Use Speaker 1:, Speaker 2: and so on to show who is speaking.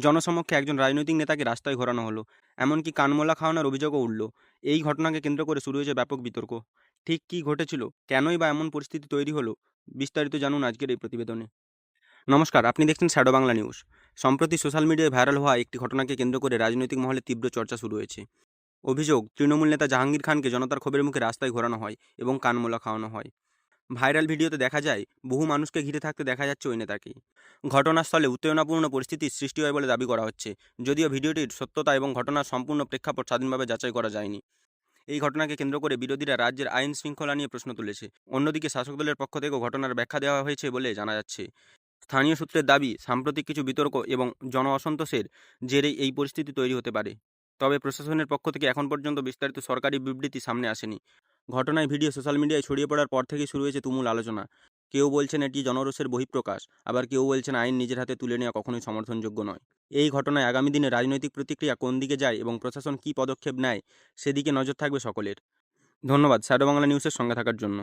Speaker 1: জনসমক্ষে একজন রাজনৈতিক নেতাকে রাস্তায় ঘোরানো হলো, এমনকি কানমোলা খাওয়ানোর অভিযোগও উঠল। এই ঘটনাকে কেন্দ্র করে শুরু হয়েছে ব্যাপক বিতর্ক। ঠিক কী ঘটেছিল, কেনই বা এমন পরিস্থিতি তৈরি হলো, বিস্তারিত জানুন আজকের এই প্রতিবেদনে। নমস্কার, আপনি দেখছেন শ্যাডো বাংলা নিউজ। সম্প্রতি সোশ্যাল মিডিয়ায় ভাইরাল হওয়া একটি ঘটনাকে কেন্দ্র করে রাজনৈতিক মহলে তীব্র চর্চা শুরু হয়েছে। অভিযোগ, তৃণমূল নেতা জাহাঙ্গীর খানকে জনতার ক্ষোভের মুখে রাস্তায় ঘোরানো হয় এবং কানমোলা খাওয়ানো হয়। ভাইরাল ভিডিওতে দেখা যায় বহু মানুষকে ঘিরে থাকতে দেখা যাচ্ছে ওই নেতাকে। ঘটনাস্থলে উত্তেজনাপূর্ণ পরিস্থিতির সৃষ্টি হয় বলে দাবি করা হচ্ছে, যদিও ভিডিওটির সত্যতা এবং ঘটনার সম্পূর্ণ প্রেক্ষাপট স্বাধীনভাবে যাচাই করা যায়নি। এই ঘটনাকে কেন্দ্র করে বিরোধীরা রাজ্যের আইন শৃঙ্খলা নিয়ে প্রশ্ন তুলেছে। অন্যদিকে শাসক দলের পক্ষ থেকেও ঘটনার ব্যাখ্যা দেওয়া হয়েছে বলে জানা যাচ্ছে। স্থানীয় সূত্রের দাবি, সাম্প্রতিক কিছু বিতর্ক এবং জন অসন্তোষের জেরেই এই পরিস্থিতি তৈরি হতে পারে। তবে প্রশাসনের পক্ষ থেকে এখন পর্যন্ত বিস্তারিত সরকারি বিবৃতি সামনে আসেনি। ঘটনায় ভিডিও সোশ্যাল মিডিয়ায় ছড়িয়ে পড়ার পর থেকেই শুরু হয়েছে তুমুল আলোচনা। কেউ বলছেন এটি জনরোষের বহিঃপ্রকাশ, আবার কেউ বলছেন আইন নিজের হাতে তুলে নেওয়া কখনোই সমর্থনযোগ্য নয়। এই ঘটনায় আগামী দিনে রাজনৈতিক প্রতিক্রিয়া কোন দিকে যায় এবং প্রশাসন কী পদক্ষেপ নেয়, সেদিকে নজর থাকবে সকলের। ধন্যবাদ শ্যাডো বাংলা নিউজের সঙ্গে থাকার জন্য।